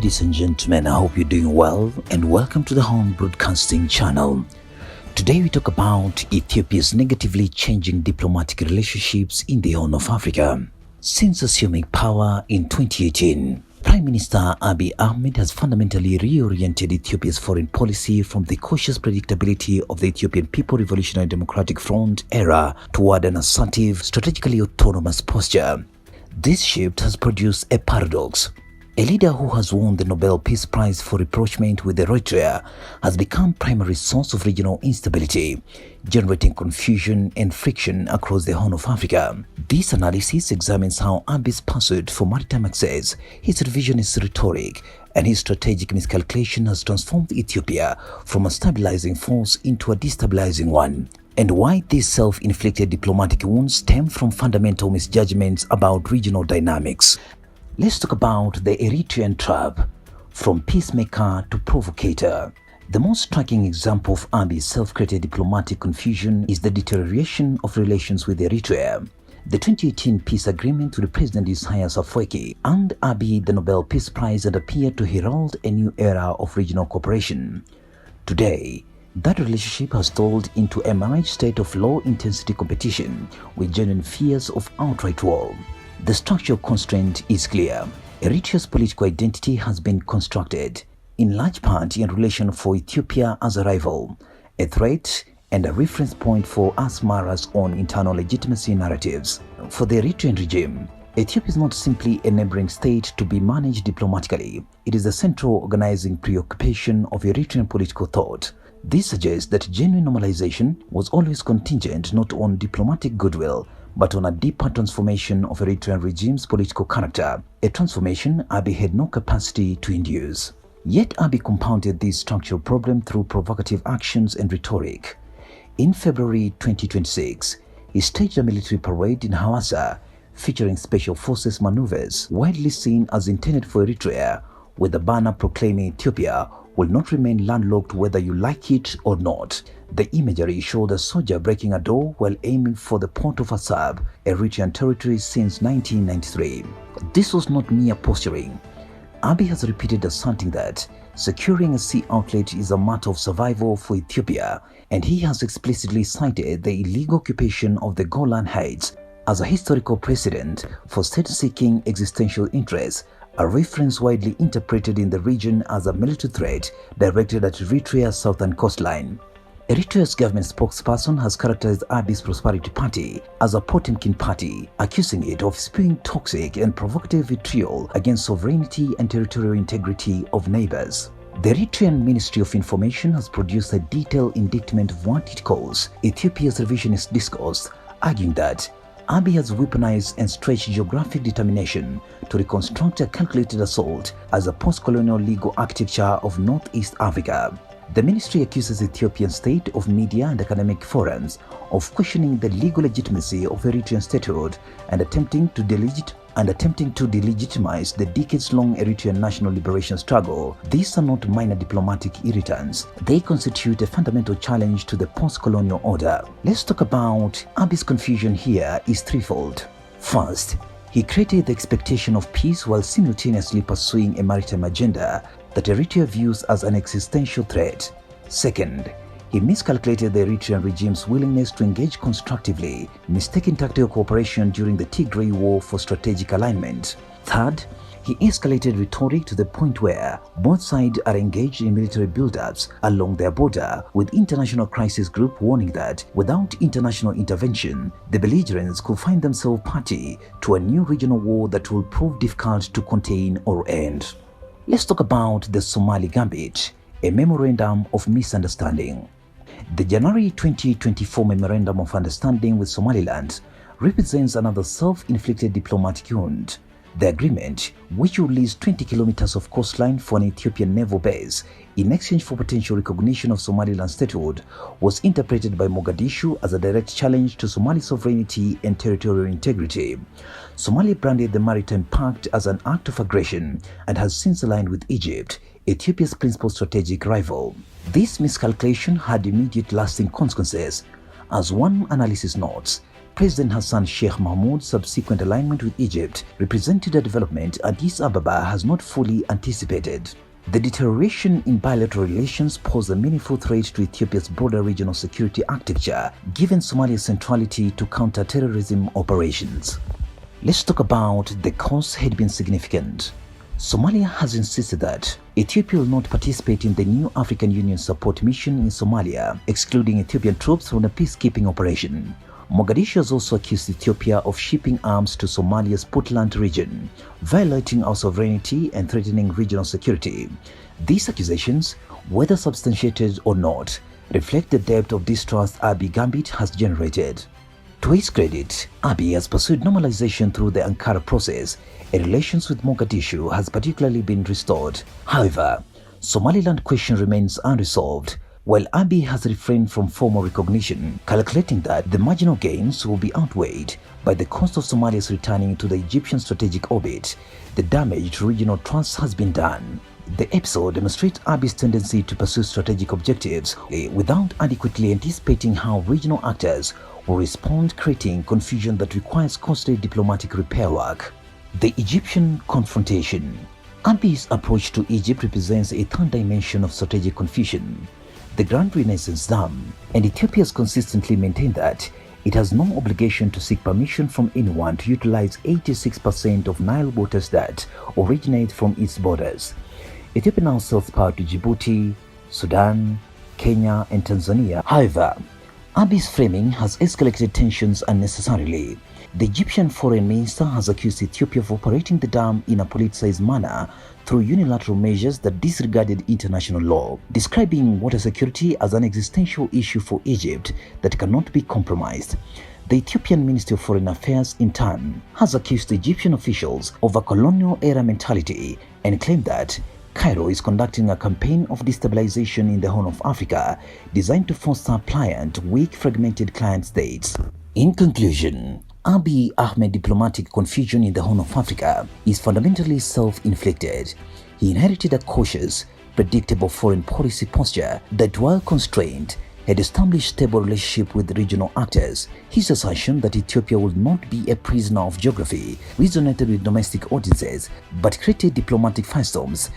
Ladies and gentlemen, I hope you're doing well and welcome to the Home Broadcasting channel. Today we talk about Ethiopia's negatively changing diplomatic relationships in the Horn of Africa. Since assuming power in 2018, Prime Minister Abiy Ahmed has fundamentally reoriented Ethiopia's foreign policy from the cautious predictability of the Ethiopian People Revolutionary Democratic Front era toward an assertive, strategically autonomous posture. This shift has produced a paradox. A leader who has won the Nobel Peace Prize for rapprochement with Eritrea has become primary source of regional instability, generating confusion and friction across the Horn of Africa. This analysis examines how Abiy's pursuit for maritime access, his revisionist rhetoric, and his strategic miscalculation has transformed Ethiopia from a stabilizing force into a destabilizing one, and why these self-inflicted diplomatic wounds stem from fundamental misjudgments about regional dynamics. Let's talk about the Eritrean trap, from peacemaker to provocator. The most striking example of Abiy's self-created diplomatic confusion is the deterioration of relations with Eritrea. The 2018 peace agreement with President Isaias Afwerki earned Abiy the Nobel Peace Prize and appeared to herald a new era of regional cooperation. Today, that relationship has stalled into a marriage state of low-intensity competition with genuine fears of outright war. The structural constraint is clear. Eritrea's political identity has been constructed, in large part in relation for Ethiopia as a rival, a threat, and a reference point for Asmara's own internal legitimacy narratives. For the Eritrean regime, Ethiopia is not simply a neighboring state to be managed diplomatically. It is the central organizing preoccupation of Eritrean political thought. This suggests that genuine normalization was always contingent not on diplomatic goodwill, but on a deeper transformation of Eritrean regime's political character, a transformation Abiy had no capacity to induce. Yet Abiy compounded this structural problem through provocative actions and rhetoric. In February 2026, he staged a military parade in Hawassa, featuring special forces maneuvers widely seen as intended for Eritrea, with the banner proclaiming Ethiopia will not remain landlocked whether you like it or not. The imagery showed a soldier breaking a door while aiming for the port of Assab, Eritrean territory since 1993. This was not mere posturing. Abiy has repeated asserting that securing a sea outlet is a matter of survival for Ethiopia, and he has explicitly cited the illegal occupation of the Golan Heights as a historical precedent for state-seeking existential interests, a reference widely interpreted in the region as a military threat directed at Eritrea's southern coastline. Eritrea's government spokesperson has characterized Abiy's Prosperity Party as a Potemkin party, accusing it of spewing toxic and provocative vitriol against sovereignty and territorial integrity of neighbors. The Eritrean Ministry of Information has produced a detailed indictment of what it calls Ethiopia's revisionist discourse, arguing that Abiy has weaponized and stretched geographic determination to reconstruct a calculated assault as a post-colonial legal architecture of Northeast Africa. The ministry accuses Ethiopian state of media and academic forums of questioning the legal legitimacy of Eritrean statehood and attempting to delegitimize the decades-long Eritrean national liberation struggle. These are not minor diplomatic irritants. They constitute a fundamental challenge to the post-colonial order. Let's talk about Abiy's confusion here is threefold. First, he created the expectation of peace while simultaneously pursuing a maritime agenda that Eritrea views as an existential threat. Second, he miscalculated the Eritrean regime's willingness to engage constructively, mistaking tactical cooperation during the Tigray War for strategic alignment. Third, he escalated rhetoric to the point where both sides are engaged in military buildups along their border, with international crisis group warning that without international intervention, the belligerents could find themselves party to a new regional war that will prove difficult to contain or end. Let's talk about the Somali Gambit, a memorandum of misunderstanding. The January 2024 Memorandum of Understanding with Somaliland represents another self-inflicted diplomatic wound. The agreement, which will release 20 kilometers of coastline for an Ethiopian naval base in exchange for potential recognition of Somaliland statehood, was interpreted by Mogadishu as a direct challenge to Somali sovereignty and territorial integrity. Somalia branded the Maritime Pact as an act of aggression and has since aligned with Egypt, Ethiopia's principal strategic rival. This miscalculation had immediate lasting consequences. As one analysis notes, President Hassan Sheikh Mahmoud's subsequent alignment with Egypt represented a development Addis Ababa has not fully anticipated. The deterioration in bilateral relations posed a meaningful threat to Ethiopia's broader regional security architecture, given Somalia's centrality to counter-terrorism operations. Let's talk about the costs had been significant. Somalia has insisted that Ethiopia will not participate in the new African Union support mission in Somalia, excluding Ethiopian troops from the peacekeeping operation. Mogadishu has also accused Ethiopia of shipping arms to Somalia's Puntland region, violating our sovereignty and threatening regional security. These accusations, whether substantiated or not, reflect the depth of distrust Abiy Gambit has generated. To his credit, Abiy has pursued normalization through the Ankara process, and relations with Mogadishu has particularly been restored. However, Somaliland question remains unresolved, while Abiy has refrained from formal recognition, calculating that the marginal gains will be outweighed by the cost of Somalia's returning to the Egyptian strategic orbit. The damage to regional trust has been done. The episode demonstrates Abiy's tendency to pursue strategic objectives without adequately anticipating how regional actors will respond, creating confusion that requires costly diplomatic repair work. The Egyptian confrontation. Abiy's approach to Egypt represents a third dimension of strategic confusion. The Grand Renaissance Dam, and Ethiopia has consistently maintained that it has no obligation to seek permission from anyone to utilize 86% of Nile waters that originate from its borders. Ethiopia now sells power to Djibouti, Sudan, Kenya, and Tanzania. However, Abiy's framing has escalated tensions unnecessarily. The Egyptian foreign minister has accused Ethiopia of operating the dam in a politicized manner through unilateral measures that disregarded international law, describing water security as an existential issue for Egypt that cannot be compromised. The Ethiopian Ministry of Foreign Affairs, in turn, has accused Egyptian officials of a colonial-era mentality and claimed that Cairo is conducting a campaign of destabilization in the Horn of Africa designed to foster pliant, weak, fragmented client states. In conclusion, Abiy Ahmed diplomatic confusion in the Horn of Africa is fundamentally self-inflicted. He inherited a cautious, predictable foreign policy posture that, while constrained, had established stable relationship with regional actors. His assertion that Ethiopia would not be a prisoner of geography resonated with domestic audiences but created diplomatic firestorms,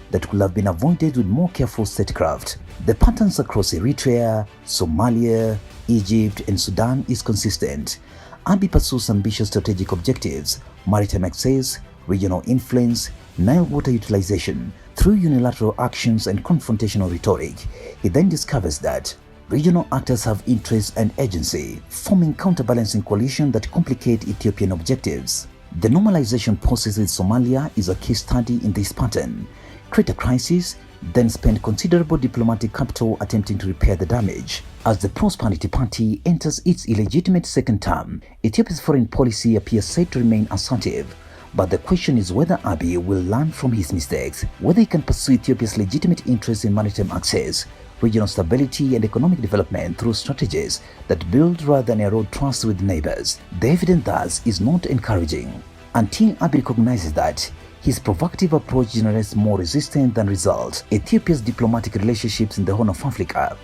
that could have been avoided with more careful statecraft. The patterns across Eritrea, Somalia, Egypt, and Sudan is consistent. Abiy pursues ambitious strategic objectives: maritime access, regional influence, Nile water utilization, through unilateral actions and confrontational rhetoric. He then discovers that regional actors have interests and agency, forming counterbalancing coalitions that complicate Ethiopian objectives. The normalization process with Somalia is a case study in this pattern. Create a crisis, then spend considerable diplomatic capital attempting to repair the damage. As the Prosperity Party enters its illegitimate second term, Ethiopia's foreign policy appears set to remain assertive. But the question is whether Abiy will learn from his mistakes, whether he can pursue Ethiopia's legitimate interests in maritime access, regional stability, and economic development through strategies that build rather than erode trust with neighbors. The evidence thus is not encouraging. Until Abiy recognizes that his provocative approach generates more resistance than results, Ethiopia's diplomatic relationships in the Horn of Africa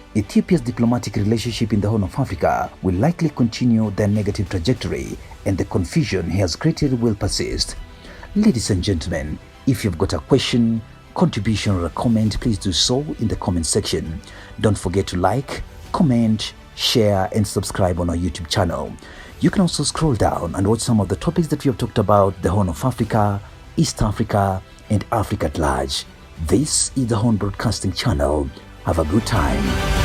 will likely continue their negative trajectory, and the confusion he has created will persist. Ladies and gentlemen, if you've got a question, contribution, or a comment, please do so in the comment section. Don't forget to like, comment, share, and subscribe on our YouTube channel. You can also scroll down and watch some of the topics that we have talked about: the Horn of Africa, East Africa, and Africa at large. This is the Horn Broadcasting Channel. Have a good time.